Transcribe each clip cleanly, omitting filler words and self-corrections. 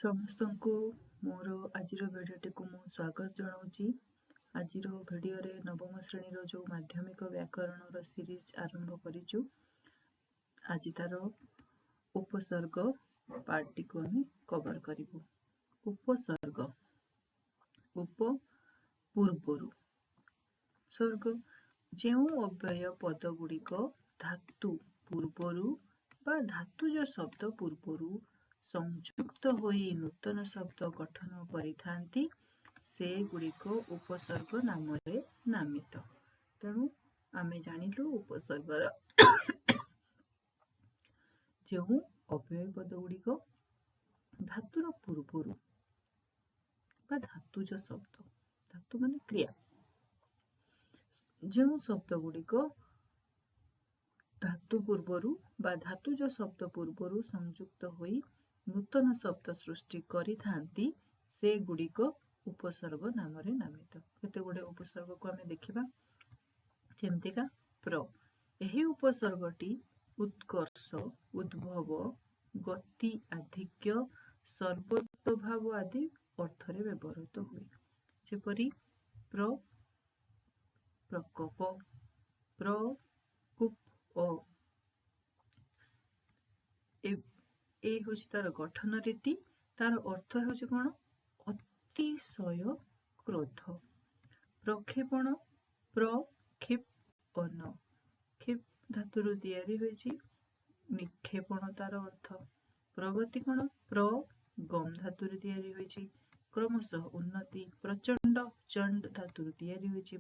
ସମସ୍ତଙ୍କୁ ମୋର ଆଜିର ଭିଡ଼ିଓଟିକୁ ମୁଁ ସ୍ୱାଗତ ଜଣାଉଛି। ଆଜିର ଭିଡ଼ିଓରେ ନବମ ଶ୍ରେଣୀର ଯେଉଁ ମାଧ୍ୟମିକ ବ୍ୟାକରଣର ସିରିଜ ଆରମ୍ଭ କରିଛୁ, ଆଜି ତାର ଉପସର୍ଗ ପାର୍ଟଟିକୁ ଆମେ କଭର କରିବୁ। ଉପସର୍ଗ ଉପ ପୂର୍ବରୁ ସର୍ଗ ଯେଉଁ ଅବ୍ୟୟ ପଦ ଗୁଡ଼ିକ ଧାତୁ ପୂର୍ବରୁ ବା ଧାତୁଜ ଶବ୍ଦ ପୂର୍ବରୁ ସଂଯୁକ୍ତ ହୋଇ ନୂତନ ଶବ୍ଦ ଗଠନ କରିଥାନ୍ତି, ସେଗୁଡ଼ିକ ଉପସର୍ଗ ନାମରେ ନାମିତ। ତେଣୁ ଆମେ ଜାଣିଲୁ ଉପସର୍ଗର ଯେଉଁ ଅବ୍ୟୟ ପଦ ଗୁଡ଼ିକ ଧାତୁର ପୂର୍ବରୁ ବା ଧାତୁଜ ଶବ୍ଦ, ଧାତୁ ମାନେ କ୍ରିୟା, ଯେଉଁ ଶବ୍ଦ ଗୁଡ଼ିକ ଧାତୁ ପୂର୍ବରୁ ବା ଧାତୁଜ ଶବ୍ଦ ପୂର୍ବରୁ ସଂଯୁକ୍ତ ହୋଇ ନୂତନ ଶବ୍ଦ ସୃଷ୍ଟି କରିଥାନ୍ତି, ସେଗୁଡ଼ିକ ଉପସର୍ଗ ନାମରେ ନାମିତ। କେତେ ଗୁଡ଼ିଏ ଉପସର୍ଗକୁ ଆମେ ଦେଖିବା। ଯେମିତିକା ପ୍ର, ଏହି ଉପସର୍ଗଟି ଉତ୍କର୍ଷ, ଉଦ୍ଭବ, ଗତି, ଆଧିକ୍ୟ, ସର୍ବତୋଭାବ ଆଦି ଅର୍ଥରେ ବ୍ୟବହୃତ ହୁଏ। ଯେପରି ପ୍ର ପ୍ରକୋପ, ପ୍ରକୂପ, ଏ ହେଉଛି ତାର ଗଠନ ରୀତି। ତାର ଅର୍ଥ ହେଉଛି କଣ? ଅତିଶୟ କ୍ରୋଧ। ପ୍ରକ୍ଷେପଣ, ପ୍ରକ୍ଷେପଣ, କ୍ଷେପ ଧାତୁରୁ ତିଆରି ହୋଇଛି, ନିକ୍ଷେପଣ ତାର ଅର୍ଥ। ପ୍ରଗତି କଣ? ଗମ ଧାତୁରୁ ତିଆରି ହୋଇଛି, କ୍ରମଶଃ ଉନ୍ନତି। ପ୍ରଚଣ୍ଡ, ଚଣ୍ଡ ଧାତୁରୁ ତିଆରି ହୋଇଛି,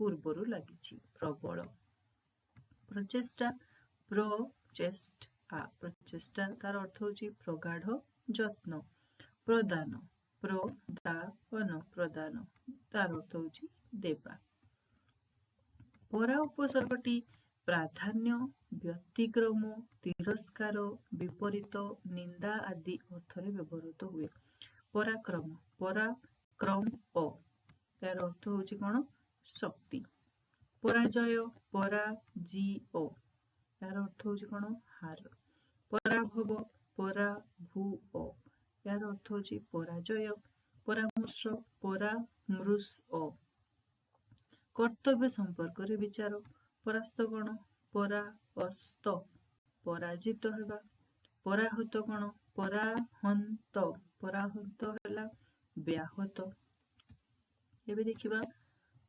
ପୂର୍ବରୁ ଲାଗିଛି, ପ୍ରବଳ। ପ୍ରଚେଷ୍ଟା, ପ୍ରଚେଷ୍ଟା ତାର ଅର୍ଥ ହେଉଛି ପ୍ରଗାଢ଼ ଯତ୍ନ। ପ୍ରଦାନ, ପ୍ରଦାନ ତାର ଅର୍ଥ ହେଉଛି ଦେବା। ପରା ଉପସର୍ଗଟି ପ୍ରାଧାନ୍ୟ, ବ୍ୟତିକ୍ରମ, ତିରସ୍କାର, ବିପରୀତ, ନିନ୍ଦା ଆଦି ଅର୍ଥରେ ବ୍ୟବହୃତ ହୁଏ। ପରାକ୍ରମ, ପରାକ୍ରମ, ଏହାର ଅର୍ଥ ହେଉଛି କଣ? ଶକ୍ତି। ପରାଜୟ, ପରାଜୀୟ, ଏହାର ଅର୍ଥ ହେଉଛି କଣ? ହାର। ପରାଭବ, ପରାଭୂଅ, ଏହାର ଅର୍ଥ ହେଉଛି ପରାଜୟ। ପରାମର୍ଶ, ପରାମୃଶ, କର୍ତ୍ତବ୍ୟ ସମ୍ପର୍କରେ ବିଚାର। ପରାସ୍ତ କଣ? ପରାସ୍ତ, ପରାଜିତ ହେବା। ପରାହତ କଣ? ପରାହନ୍ତ, ପରାହତ ହେଲା ବ୍ୟାହତ। ଏବେ ଦେଖିବା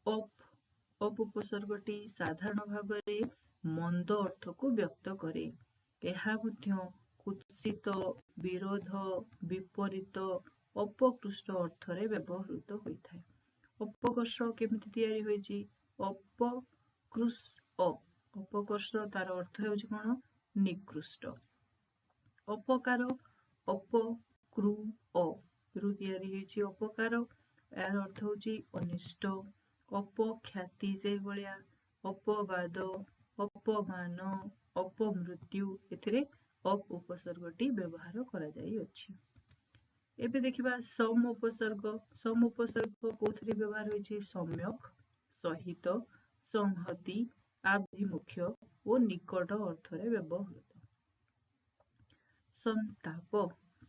ଅପ୍ ଉପସର୍ଗଟି ସାଧାରଣ ଭାବରେ ମନ୍ଦ ଅର୍ଥକୁ ବ୍ୟକ୍ତ କରେ। ଏହା ମଧ୍ୟ କୁତ୍ସିତ, ବିରୋଧ, ବିପରୀତ, ଅପକୃଷ୍ଟ ଅର୍ଥରେ ବ୍ୟବହୃତ ହୋଇଥାଏ। ଅପକର୍ଷ କେମିତି ତିଆରି ହୋଇଛି? ଅପକର୍ଷ ତାର ଅର୍ଥ ହେଉଛି କଣ? ନିକୃଷ୍ଟ। ଅପକାର, ଅପକୃ ତିଆରି ହୋଇଛି ଅପକାର, ଏହାର ଅର୍ଥ ହେଉଛି ଅନିଷ୍ଟ। ଅପଖ୍ୟାତି ସେଇଭଳିଆ। ଅପବାଦ, ଅପମାନ, ଅପମୃତ୍ୟୁ, ଏଥିରେ ଅପ୍ ଉପସର୍ଗଟି ବ୍ୟବହାର କରାଯାଇଅଛି। ଏବେ ଦେଖିବା ସମ୍ ଉପସର୍ଗ। ସମ୍ ଉପସର୍ଗ କୋଉଥିରେ ବ୍ୟବହାର ହୋଇଛି? ସମ୍ୟକ୍, ସହିତ, ସଂହତି, ଆଭିମୁଖ୍ୟ ଓ ନିକଟ ଅର୍ଥରେ ବ୍ୟବହୃତ। ସନ୍ତାପ,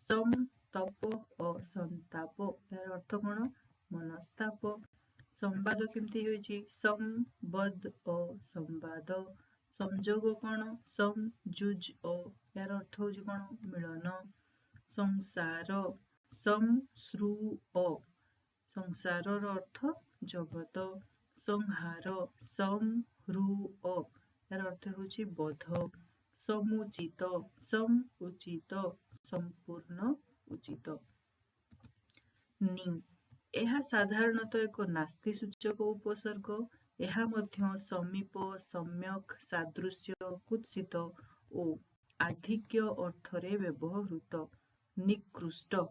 ସନ୍ତାପ, ଏହାର ଅର୍ଥ କଣ? ମନସ୍ତାପ। ସମ୍ବାଦ କେମିତି ହୋଇଛି? ସମ୍ବଦ, ସମ୍ବାଦ। ସଂଯୋଗ କଣ? ସଂଯୁଜ, ଏହାର ଅର୍ଥ ହେଉଛି କଣ? ମିଳନ। ସଂସାର, ସଂସୃଅ, ସଂସାରର ଅର୍ଥ ଜଗତ। ସଂହାର, ସଂହୃଅ, ଏହାର ଅର୍ଥ ହେଉଛି ବଧ। ସମୁଚିତ, ସମୁଚିତ, ସମ୍ପୂର୍ଣ୍ଣ ଉଚିତ। ନି, ଏହା ସାଧାରଣତଃ ଏକ ନାସ୍ତି ସୂଚକ ଉପସର୍ଗ। ଏହା ମଧ୍ୟ ସମୀପ, ସମ୍ୟକ୍, ସାଦୃଶ୍ୟ, କୁତ୍ସିତ ଓ ଆଧିକ୍ୟ ଅର୍ଥରେ ବ୍ୟବହୃତ। ନିକୃଷ୍ଟ,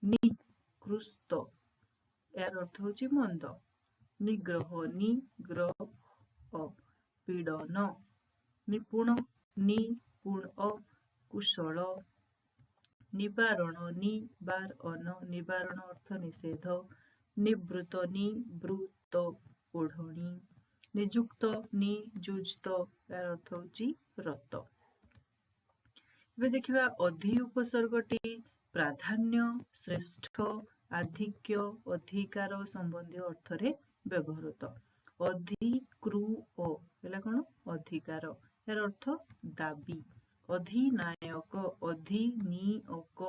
ନିକୃଷ୍ଟ, ଏହାର ଅର୍ଥ ହେଉଛି ମନ୍ଦ। ନିଗ୍ରହ, ନିଗ୍ରହ, ପୀଡ଼ନ। ନିପୁଣ, ନିପୁଣ, କୁଶଳ। ନିବାରଣ, ନିବାରଣ ଅର୍ଥ ନିଷେଧ। ନିବୃତ, ନିବୃତ, ଓଢ଼ଣୀ। ନିଯୁକ୍ତ, ନିଯୁକ୍ତ, ଏହାର ଅର୍ଥ ହେଉଛି ରତ। ଏବେ ଦେଖିବା ଅଧି ଉପସର୍ଗଟି ପ୍ରାଧାନ୍ୟ, ଶ୍ରେଷ୍ଠ, ଆଧିକ୍ୟ, ଅଧିକାର ସମ୍ବନ୍ଧୀୟ ଅର୍ଥରେ ବ୍ୟବହୃତ। ଅଧିକୃ ହେଲା କ'ଣ? ଅଧିକାର। ଏହାର ଅର୍ଥ ଦାବି। ଅଧିନାୟକ, ଅଧିନିୟକ,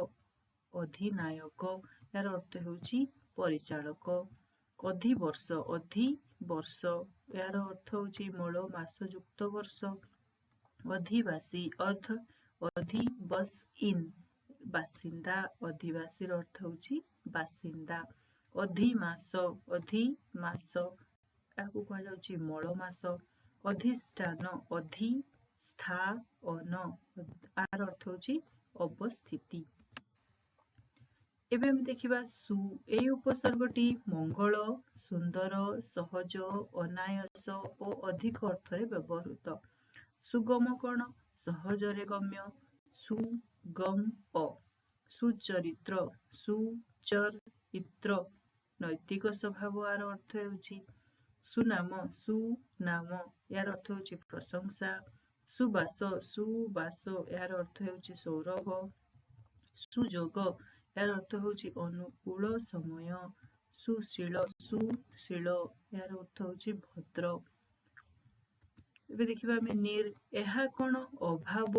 ଅଧିନାୟକ ଏହାର ଅର୍ଥ ହେଉଛି ପରିଚାଳକ। ଅଧିବର୍ଷ, ଅଧିବର୍ଷ ଏହାର ଅର୍ଥ ହେଉଛି ମୂଳ ମାସ ଯୁକ୍ତ ବର୍ଷ। ଅଧିବାସୀ, ଅଧିବସ୍ଇନ୍ ବାସିନ୍ଦା, ଅଧିବାସୀର ଅର୍ଥ ହେଉଛି ବାସିନ୍ଦା। ଅଧିମାସ, ଅଧିମାସ ଏହାକୁ କୁହାଯାଉଛି ମଳ ମାସ। ଅଧିଷ୍ଠାନ, ଅଧିସ୍ଥାନ ଏହାର ଅର୍ଥ ହେଉଛି ଅବସ୍ଥିତି। ଏବେ ଆମେ ଦେଖିବା ସୁ। ଏହି ଉପସର୍ଗଟି ମଙ୍ଗଳ, ସୁନ୍ଦର, ସହଜ, ଅନାୟାସ ଓ ଅଧିକ ଅର୍ଥରେ ବ୍ୟବହୃତ। ସୁଗମ କ'ଣ? ସହଜରେ ଗମ୍ୟ। ସୁଗମ। ସୁଚରିତ୍ର, ସୁଚରିତ୍ର ନୈତିକ ସ୍ୱଭାବ ଏହାର ଅର୍ଥ ହେଉଛି। ସୁନାମ, ସୁନାମ ଏହାର ଅର୍ଥ ହେଉଛି ପ୍ରଶଂସା। ସୁବାସ, ସୁବାସ ଏହାର ଅର୍ଥ ହେଉଛି ସୌରଭ। ସୁଯୋଗ ଏହାର ଅର୍ଥ ହେଉଛି ଅନୁକୂଳ ସମୟ। ସୁଶୀଳ, ସୁଶୀଳ ଏହାର ଅର୍ଥ ହେଉଛି ଭଦ୍ର। ଏବେ ଦେଖିବା ଆମେ ନିର୍। ଏହା କ'ଣ? ଅଭାବ,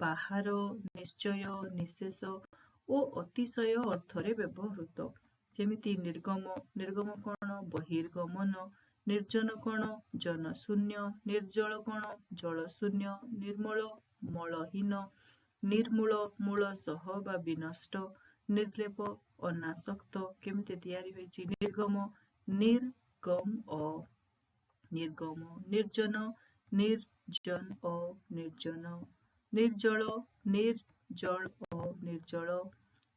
ବାହାର, ନିଶ୍ଚୟ, ନିଶେଷ ଓ ଅତିଶୟ ଅର୍ଥରେ ବ୍ୟବହୃତ। ଯେମିତି ନିର୍ଗମ, ନିର୍ଗମ କ'ଣ? ବହିର୍ଗମନ। ନିର୍ଜନ କ'ଣ? ଜନଶୂନ୍ୟ। ନିର୍ଜଳ କ'ଣ? ଜଳଶୂନ୍ୟ। ନିର୍ମଳ, ମଳହୀନ। ନିର୍ମୂଳ, ମୂଳ ସହ ବା ବିନଷ୍ଟ। ନିର୍ଲେପ, ଅନାସକ୍ତ। କେମିତି ତିଆରି ହୋଇଛି? ନିର୍ଗମ, ନିର୍ଗମ, ନିର୍ଗମ। ନିର୍ଜନ, ନିର୍ଜନ, ନିର୍ଜନ। ନିର୍ଜଳ, ନିର୍ଜଳ, ନିର୍ଜଳ।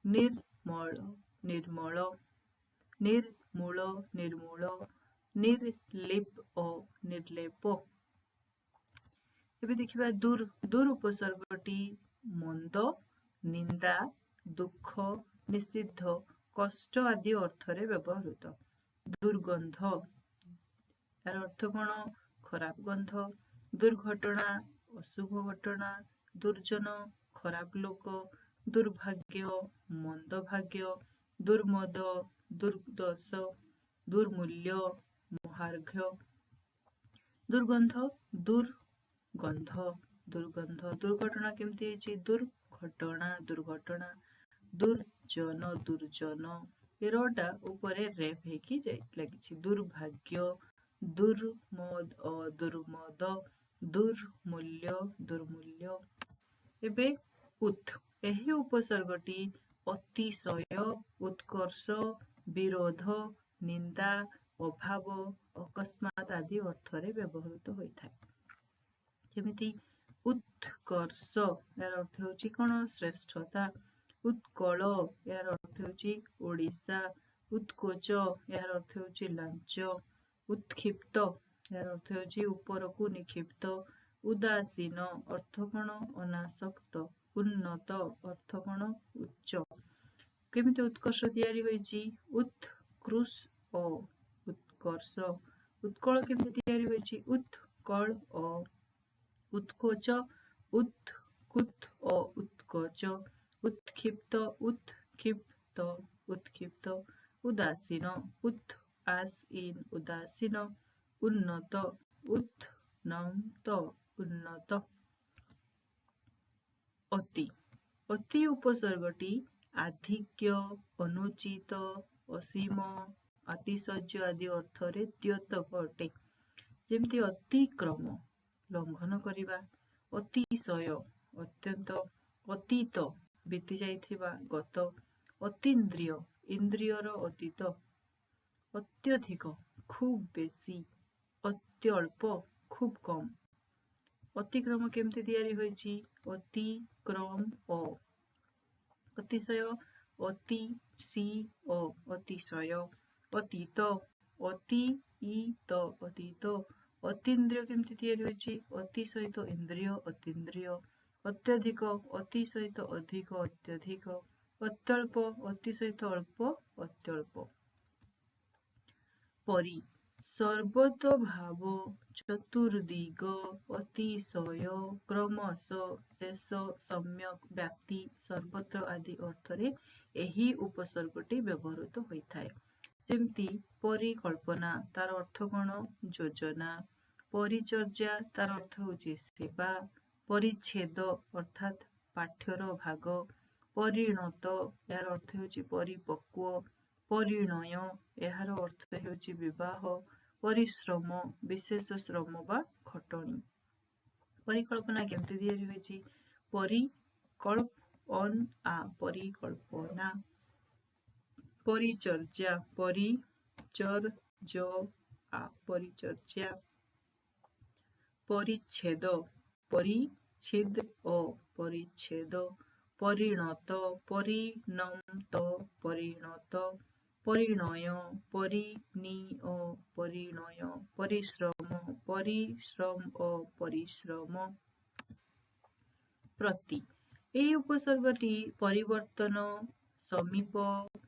ନିର୍ମଳ, ନିର୍ମଳ। ନିର୍ମୂଳ, ନିର୍ମୂଳ। ନିର୍ଲିପ, ନିର୍ଲେପ। ଏବେ ଦେଖିବା ଦୂର। ଦୂର ଉପସର୍ଗଟି ମନ୍ଦ, ନିନ୍ଦା, ଦୁଃଖ, ନିଷିଦ୍ଧ, କଷ୍ଟ ଆଦି ଅର୍ଥରେ ବ୍ୟବହୃତ। ଦୁର୍ଗନ୍ଧ ଏହାର ଅର୍ଥ କ'ଣ? ଖରାପ ଗନ୍ଧ। ଦୁର୍ଘଟଣା, ଅଶୁଭ ଘଟଣା। ଦୁର୍ଜନ, ଖରାପ ଲୋକ। ଦୁର୍ଭାଗ୍ୟ, ମନ୍ଦ ଭାଗ୍ୟ। ଦୁର୍ମଦ, ଦୁର୍ଦଶ। ଦୁର୍ମୂଲ୍ୟ, ମହାର୍ଘ୍ୟ। ଦୁର୍ଗନ୍ଧ, ଦୁର୍ଗନ୍ଧ, ଦୁର୍ଗନ୍ଧ। ଦୁର୍ଘଟଣା କେମିତି ହେଇଛି? ଦୁର୍ଘଟଣା, ଦୁର୍ଘଟଣା। ଦୁର୍ଜନ, ଦୁର୍ଜନ। ଏ ରଟା ଉପରେ ରେଫ ହେଇକି ଲାଗିଛି। ଦୁର୍ଭାଗ୍ୟ, ଦୁର୍ମଦ, ଦୁର୍ମଦ। ଦୁର୍ମୂଲ୍ୟ, ଦୁର୍ମୂଲ୍ୟ। ଏବେ ଉତ୍। ଏହି ଉପସର୍ଗଟି ଅତିଶୟ, ଉତ୍କର୍ଷ, ବିରୋଧ, ନିନ୍ଦା, ଅଭାବ, ଅକସ୍ମାତ ଆଦି ଅର୍ଥରେ ବ୍ୟବହୃତ ହୋଇଥାଏ। ଯେମିତି ଉତ୍କର୍ଷ ଏହାର ଅର୍ଥ ହେଉଛି କ'ଣ? ଶ୍ରେଷ୍ଠତା। ଉତ୍କଳ ଏହାର ଅର୍ଥ ହେଉଛି ଓଡ଼ିଶା। ଉତ୍କୋଚ ଏହାର ଅର୍ଥ ହେଉଛି ଲାଞ୍ଚ। ଉତ୍କ୍ଷିପ୍ତ ଏହାର ଅର୍ଥ ହେଉଛି ଉପରକୁ ନିକ୍ଷିପ୍ତ। ଉଦାସୀନ ଅର୍ଥ କ'ଣ? ଅନାସକ୍ତ। ଉନ୍ନତ ଅର୍ଥ କ'ଣ? ଉଚ୍ଚ। କେମିତି ଉତ୍କର୍ଷ ତିଆରି ହୋଇଛି? ଉତ୍କୃଷ, ଉତ୍କର୍ଷ। ଉତ୍କଳ କେମିତି ତିଆରି ହୋଇଛି? ଉତ୍କଳ। ଉତ୍କୋଚ, ଉତ୍କୁତ, ଉତ୍କୋଚ। ଉତ୍କ୍ଷିପ୍ତ, ଉତ୍କ୍ଷିପ୍ତ, ଉତ୍କ୍ଷିପ୍ତ। ଉଦାସୀନ, ଉଦାସୀନ, ଉଦାସୀନ। ଉନ୍ନତ, ଉନ୍ନତ, ଉନ୍ନତ। ଅତି। ଅତି ଉପସର୍ଗଟି ଆଧିକ୍ୟ, ଅନୁଚିତ, ଅସୀମ, ଅତିଶଯ୍ୟ ଆଦି ଅର୍ଥରେ ଦ୍ୟୋତକ ଅଟେ। ଯେମିତି ଅତିକ୍ରମ, ଲଙ୍ଘନ କରିବା। ଅତିଶୟ, ଅତ୍ୟନ୍ତ। ଅତୀତ, ବିତି ଯାଇଥିବା, ଗତ। ଅତୀନ୍ଦ୍ରିୟ, ଇନ୍ଦ୍ରିୟର ଅତୀତ। ଅତ୍ୟଧିକ, ଖୁବ୍ ବେଶୀ। ଅତ୍ୟଳ୍ପ, ଖୁବ୍ କମ୍। ଅତିକ୍ରମ କେମିତି ତିଆରି ହୋଇଛି? ଅତିକ୍ରମ। ଅତିଶୟ, ଅତିଶୀୟ, ଅତିଶୟ। ଅତୀତ, ଅତୀତ, ଅତୀତ। ଅତୀନ୍ଦ୍ରିୟ କେମିତି ତିଆରି ହୋଇଛି? ଅତି ସହିତ ଇନ୍ଦ୍ରିୟ, ଅତୀନ୍ଦ୍ରିୟ। ଅତ୍ୟଧିକ, ଅତି ସହିତ ଅଧିକ, ଅତ୍ୟଧିକ। ଅତ୍ୟଳ୍ପ, ଅତି ସହିତ ଅଳ୍ପ, ଅତ୍ୟଳ୍ପ। ପରି। ସର୍ବତୋଭାବ ଚତୁର୍ଦିଗ ଅତିଶୟ କ୍ରମଶ ଶେଷ ସମ୍ୟକ୍ ବ୍ୟାପ୍ତି ସର୍ବତ୍ର ଆଦି ଅର୍ଥରେ ଏହି ଉପସର୍ଗଟି ବ୍ୟବହୃତ ହୋଇଥାଏ। ଯେମିତି ପରିକଳ୍ପନା ତାର ଅର୍ଥ କଣ? ଯୋଜନା। ପରିଚର୍ଯ୍ୟା ତାର ଅର୍ଥ ହେଉଛି ସେବା। ପରିଚ୍ଛେଦ ଅର୍ଥାତ୍ ପାଠ୍ୟର ଭାଗ। ପରିଣତ ଏହାର ଅର୍ଥ ହେଉଛି ପରିପକ୍ୱ। ପରିଣୟ ଏହାର ଅର୍ଥ ହେଉଛି ବିବାହ। ପରିଶ୍ରମ ବିଶେଷ ଶ୍ରମ ବା ଖଟଣି। ପରିକଳ୍ପନା କେମିତି ତିଆରି ହୋଇଛି? ପରିକଳ୍ପନା ପରିକଳ୍ପନା। ପରିଚର୍ଯ୍ୟା ପରିଚର୍ଯ୍ୟା। ପରିଚ୍ଛେଦ ପରିଚ୍ଛେଦ ପରିଚ୍ଛେଦ। ପରିଣତ ପରିଣତ। ପରିଣୟ ପରିଣୟ। ପରିଶ୍ରମ ପରିଶ୍ରମ। ପ୍ରତି ଏହି ଉପସର୍ଗଟି ପରିବର୍ତ୍ତନ, ସମୀପ,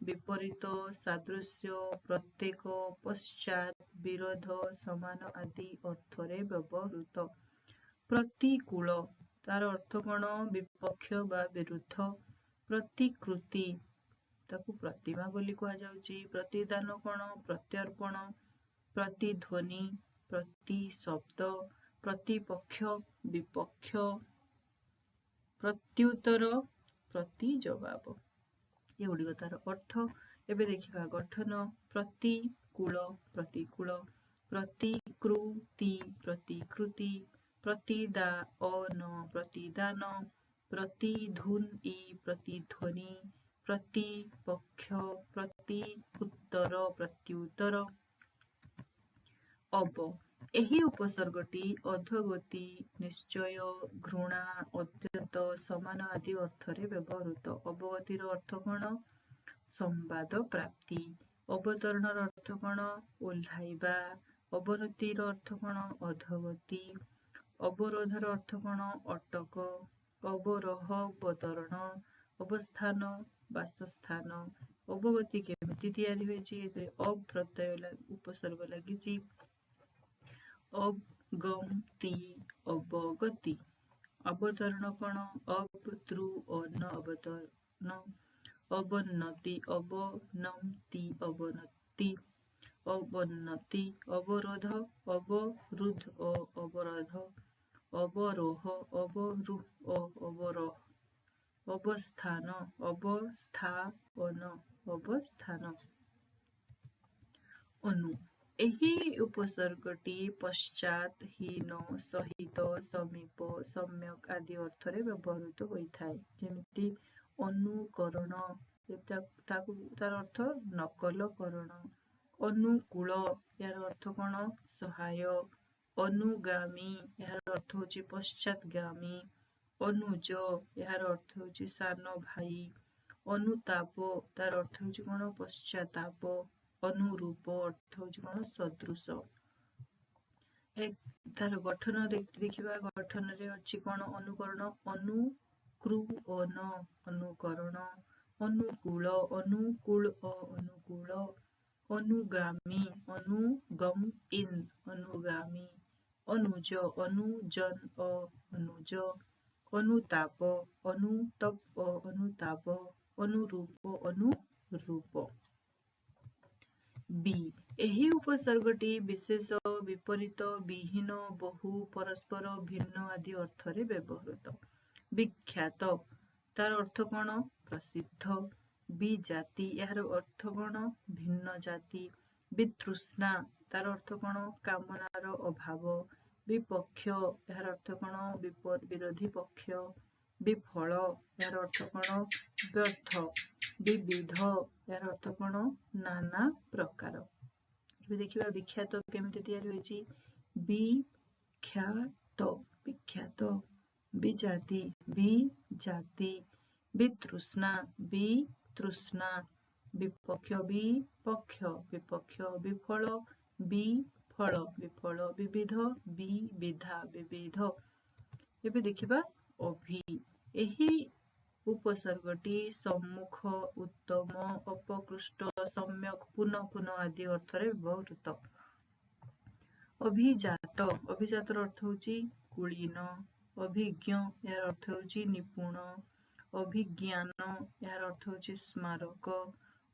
ବିପରୀତ, ସାଦୃଶ୍ୟ, ପ୍ରତ୍ୟେକ, ପଶ୍ଚାତ୍, ବିରୋଧ, ସମାନ ଆଦି ଅର୍ଥରେ ବ୍ୟବହୃତ। ପ୍ରତିକୂଳ ତାର ଅର୍ଥ କଣ? ବିପକ୍ଷ ବା ବିରୁଦ୍ଧ। ପ୍ରତିକୃତି ତାକୁ ପ୍ରତିମା ବୋଲି କୁହାଯାଉଛି। ପ୍ରତିଦାନ କଣ? ପ୍ରତ୍ୟର୍ପଣ। ପ୍ରତିଧ୍ୱନି ପ୍ରତିଶବ୍ଦ। ପ୍ରତିପକ୍ଷ ବିପକ୍ଷ। ପ୍ରତ୍ୟୁତ୍ତର ପ୍ରତିଜବାବ। ଏଗୁଡ଼ିକ ତାର ଅର୍ଥ। ଏବେ ଦେଖିବା ଗଠନ। ପ୍ରତିକୂଳ ପ୍ରତିକୂଳ। ପ୍ରତିକୃତି ପ୍ରତିକୃତି। ପ୍ରତିଦାନ ପ୍ରତିଦାନ। ପ୍ରତିଧ୍ୱନି ପ୍ରତିଧ୍ୱନି। ପ୍ରତିପକ୍ଷ ପ୍ରତିଉତ୍ତର ପ୍ରତ୍ୟୁତ୍ତର। ଅବ ଏହି ଉପସର୍ଗଟି ଅଧୋଗତି, ନିଶ୍ଚୟ, ଘୃଣା, ଅଦ୍ୱୈତ, ସମାନ ଆଦି ଅର୍ଥରେ ବ୍ୟବହୃତ। ଅବଗତିର ଅର୍ଥ କଣ? ସମ୍ବାଦ ପ୍ରାପ୍ତି। ଅବତରଣର ଅର୍ଥ କଣ? ଓହ୍ଲାଇବା। ଅବନତିର ଅର୍ଥ କଣ? ଅଧୋଗତି। ଅବରୋଧର ଅର୍ଥ କଣ? ଅଟକ। ଅବରୋହ ଅବତରଣ। ଅବସ୍ଥାନ ବାସସ୍ଥାନ। ଅବଗତି କେମିତି ତିଆରି ହୋଇଛି? ଏଥିରେ ଅବ୍ ପ୍ରତ୍ୟୟ ଉପସର୍ଗ ଲାଗିଛି। ଅବଗତି ଅବଗତି। ଅବତରଣ କଣ? ଅବତୃଅନ ଅବତରଣ। ଅବନତି ଅବନମ୍ତି ଅବନତି। ଅବନତି। ଅବରୋଧ ଅବରୁଦ୍ଧ ଅବରୋଧ। ଅବରୋହ ଅବରୋହ ଅବରୋହ। ଅବସ୍ଥାନ ଅବସ୍ଥାନ ଅବସ୍ଥାନ। ଅନୁ ଏହି ଉପସର୍ଗଟି ପଶ୍ଚାତ୍, ହୀନ, ସହିତ, ସମୀପ, ସମ୍ୟକ୍ ଆଦି ଅର୍ଥରେ ବ୍ୟବହୃତ ହୋଇଥାଏ। ଯେମିତି ଅନୁକରଣ ତାର ଅର୍ଥ ନକଲକରଣ। ଅନୁକୂଳ ଏହାର ଅର୍ଥ କଣ? ସହାୟ। ଅନୁଗାମୀ ଏହାର ଅର୍ଥ ହେଉଛି ପଶ୍ଚାତଗାମୀ। ଅନୁଜ ଏହାର ଅର୍ଥ ହେଉଛି ସାନ ଭାଇ। ଅନୁତାପ ତାର ଅର୍ଥ ହେଉଛି କଣ? ପଶ୍ଚାତାପ। ଅନୁରୂପ ଅର୍ଥ ହେଉଛି କଣ? ସଦୃଶ। ତାର ଗଠନ ଦେଖିବା। ଗଠନରେ ଅଛି କଣ? ଅନୁକରଣ ଅନୁକୃଅନ ଅନୁକରଣ। ଅନୁକୂଳ ଅନୁକୂଳ ଅନୁକୂଳ। ଅନୁଗାମୀ ଅନୁଗମ୍ଇନ୍ ଅନୁଗାମୀ। ଅନୁଜ ଅନୁଜନ୍ ଅନୁଜ। ଅନୁତାପ ଅନୁତପ ଅନୁତାପ। ଅନୁରୂପ ଅନୁରୂପ। ବି ଏହି ଉପସର୍ଗଟି ବିଶେଷ, ବିପରୀତ, ବିହୀନ, ବହୁ, ପରସ୍ପର, ଭିନ୍ନ ଆଦି ଅର୍ଥରେ ବ୍ୟବହୃତ। ବିଖ୍ୟାତ ତାର ଅର୍ଥ କଣ? ପ୍ରସିଦ୍ଧ। ବିଜାତି ଏହାର ଅର୍ଥ କଣ? ଭିନ୍ନ ଜାତି। ବିତୃଷ୍ଣା ତାର ଅର୍ଥ କଣ? କାମନାର ଅଭାବ। ବିପକ୍ଷ ଏହାର ଅର୍ଥ କଣ? ବିରୋଧୀ ପକ୍ଷ। ବିଫଳ ଏହାର ଅର୍ଥ କଣ? ବ୍ୟର୍ଥ। ବିବିଧ ଏହାର ଅର୍ଥ କଣ? ନାନା ପ୍ରକାର। ଏବେ ଦେଖିବା ବିଖ୍ୟାତ କେମିତି ତିଆରି ହୋଇଛି। ବିଖ୍ୟାତ ବିଖ୍ୟାତ। ବିଜାତି ବିଜାତି। ବିତୃଷ୍ଣା ବିତୃଷ୍ଣା। ବିପକ୍ଷ ବିପକ୍ଷ ବିପକ୍ଷ। ବିଫଳ ବିଫଳ ବିଫଳ। ବିବିଧ ବିବିଧା ବିବିଧ। ଏବେ ଦେଖିବା ଅଭି ଏହି ଉପସର୍ଗଟି ସମ୍ମୁଖ, ଉତ୍ତମ, ଅପକୃଷ୍ଟ, ସମ୍ୟକ୍, ପୁନଃ ପୁନଃ ଆଦି ଅର୍ଥରେ ବ୍ୟବହୃତ। ଅଭିଜାତ ଅଭିଜାତର ଅର୍ଥ ହେଉଛି କୁଳୀନ। ଅଭିଜ୍ଞ ଏହାର ଅର୍ଥ ହେଉଛି ନିପୁଣ। ଅଭିଜ୍ଞାନ ଏହାର ଅର୍ଥ ହେଉଛି ସ୍ମାରକ।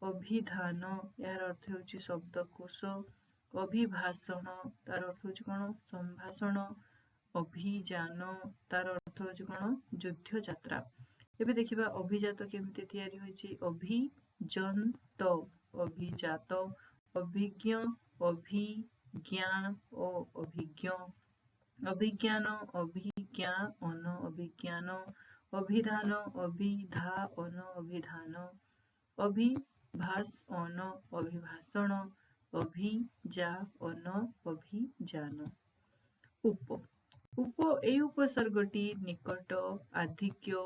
ଅଭିଧାନ ଏହାର ଅର୍ଥ ହେଉଛି ଶବ୍ଦକୋଷ। ଅଭିଭାଷଣ ତାର ଅର୍ଥ ହେଉଛି କ'ଣ ସମ୍ଭାଷଣ। ଅଭିଯାନ ତାର ଅର୍ଥ ହେଉଛି କ'ଣ ଯୁଦ୍ଧ ଯାତ୍ରା। ଏବେ ଦେଖିବା ଅଭିଜାତ କେମିତି ତିଆରି ହୋଇଛି। ଅଭିଜନ୍ତ ଅଭିଜାତ ଅଭିଜ୍ଞ ଅଭିଜ୍ଞା ଓ ଅଭିଜ୍ଞ। ଅଭିଜ୍ଞାନ ଅଭିଜ୍ଞାନ ଅଭିଜ୍ଞାନ ଅଭିଧାନ ଅଭିଧାନ ଅଭିଧାନ ଅଭିଭାଷଣ ଅଭିଭାଷଣ ଅଭିଯାନ ଅଭିଯାନ। ଉପ ଏଇ ଉପସର୍ଗଟି ନିକଟ ଆଧିକ୍ୟ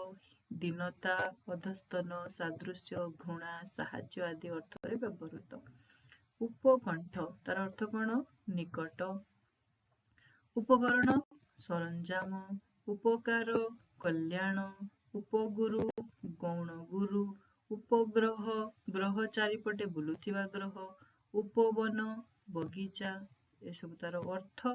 ଦୀନତା ଅଧସ୍ତନ ସାଦୃଶ୍ୟ ଘୃଣା ସାହାଯ୍ୟ ଆଦି ଅର୍ଥରେ ବ୍ୟବହୃତ। ଉପକଣ୍ଠ ତାର ଅର୍ଥ କ'ଣ ନିକଟ। ଉପକରଣ ସରଞ୍ଜାମ। ଉପକାର କଲ୍ୟାଣ। ଉପଗୁରୁ ଗୌଣଗୁରୁ। ଉପଗ୍ରହ ଗ୍ରହ ଚାରିପଟେ ବୁଲୁଥିବା ଗ୍ରହ। ଉପବନ ବଗିଚା। ଏସବୁ ତାର ଅର୍ଥ।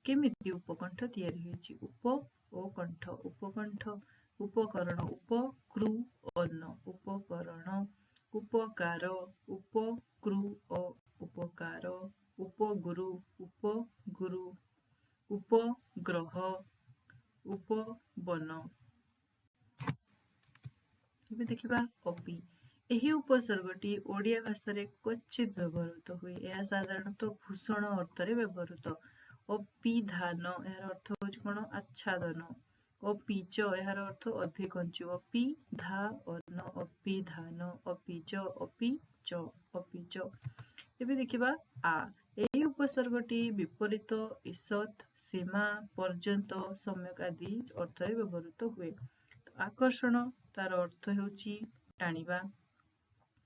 କେମିତି ଉପକଣ୍ଠ ତିଆରି ହୋଇଛି। ଉପ ଓ କଣ୍ଠ ଉପକଣ୍ଠ। ଉପକରଣ ଉପକୃ-ଅନ ଉପକରଣ। ଉପକାର ଉପକୃ-ଅ ଉପକାର। ଉପଗୁରୁ ଉପଗୁରୁ। ଉପଗ୍ରହ ଉପବନ। ଏବେ ଦେଖିବା ଅପି। ଏହି ଉପସର୍ଗଟି ଓଡ଼ିଆ ଭାଷାରେ କ୍ୱଚିତ ବ୍ୟବହୃତ ହୁଏ। ଏହା ସାଧାରଣତଃ ଭୂଷଣ ଅର୍ଥରେ ବ୍ୟବହୃତ। ଅପିଧାନ ଏହାର ଅର୍ଥ ହେଉଛି କ'ଣ ଆଚ୍ଛାଦନ। ଅପିଚ ଏହାର ଅର୍ଥ ଅଧିକ ଅଞ୍ଚୁ। ଅପିଧାନ ଅପିଧାନ ଅପିଚ ଅପିଚ ଅପିଚ। ଏବେ ଦେଖିବା ଆ। ଏହି ଉପସର୍ଗଟି ବିପରୀତ ଈଷତ୍ ସୀମା ପର୍ଯ୍ୟନ୍ତ ସମ୍ୟକ ଆଦି ଅର୍ଥରେ ବ୍ୟବହୃତ ହୁଏ। ଆକର୍ଷଣ ତାର ଅର୍ଥ ହେଉଛି ଟାଣିବା।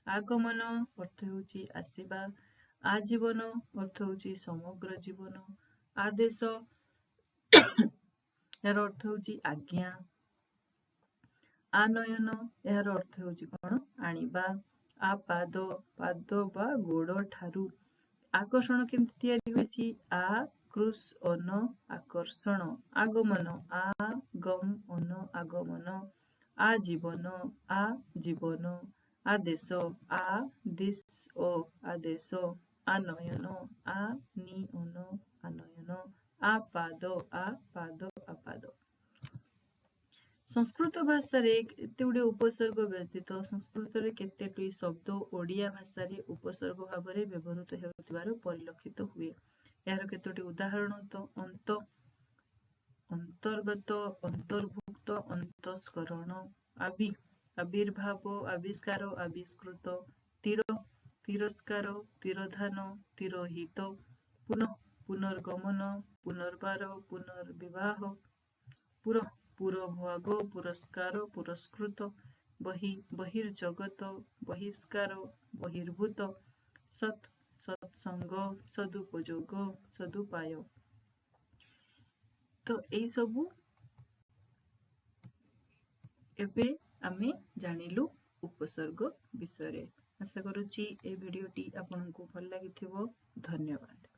ଆଗମନ ଅର୍ଥ ହେଉଛି ଆସିବା। ଆଜୀବନ ଅର୍ଥ ହେଉଛି ସମଗ୍ର ଜୀବନ। ଆଦେଶ ଏହାର ଅର୍ଥ ହେଉଛି ଆଜ୍ଞା। ଆନୟନ ଏହାର ଅର୍ଥ ହେଉଛି କ'ଣ ଆଣିବା। ଆପାଦ ପାଦ ବା ଗୋଡ଼ ଠାରୁ। ଆକର୍ଷଣ କେମିତି ତିଆରି ହୋଇଛି। ଆକୃଷ୍-ଅନ ଆକର୍ଷଣ। ଆଗମନ ଆଗମ୍-ଅନ ଆଗମନ। ଆଜୀବନ ଆଜୀବନ। ଆଦେଶ ଆଦିଶ୍-ଓ ଆଦେଶ। ଆନୟନ ଆନିଅନ ଆନୟନ। ଆପାଦ ଆପାଦ ଆପାଦ। ସଂସ୍କୃତ ଭାଷାରେ କେତେଗୁଡ଼ିଏ ଉପସର୍ଗ ବ୍ୟତୀତ ସଂସ୍କୃତରେ କେତୋଟି ଶବ୍ଦ ଓଡ଼ିଆ ଭାଷାରେ ଉପସର୍ଗ ଭାବରେ ବ୍ୟବହୃତ ହେଉଥିବାର ପରିଲକ୍ଷିତ ହୁଏ। ଏହାର କେତୋଟି ଉଦାହରଣ ଅନ୍ତର୍ଗତ ଅନ୍ତର୍ଭୁକ୍ତ ଅନ୍ତଃସ୍କରଣ। ଆବିର୍ଭାବ ଆବିଷ୍କାର ଆବିଷ୍କୃତ। ତିରସ୍କାର ତିରୋଧାନ ତିରୋହିତ। ପୁନର୍ଗମନ ପୁନର୍ବାର ପୁନର୍ବିବାହ। ପୁରଭାଗ ପୁରସ୍କାର ପୁରସ୍କୃତ। ବହିର୍ଜଗତ ବହିଷ୍କାର ବହିର୍ଭୂତ। ସତ୍ସଙ୍ଗ ସଦୁପଯୋଗ ସଦୁପାୟ। ତ ଏଇ ସବୁ ଏବେ ଆମେ ଜାଣିଲୁ ଉପସର୍ଗ ବିଷୟରେ। ଆଶା କରୁଛି এই ଭିଡ଼ିଓଟି ଆପଣଙ୍କୁ ଭଲ ଲାଗିଥିବ। ଧନ୍ୟବାଦ।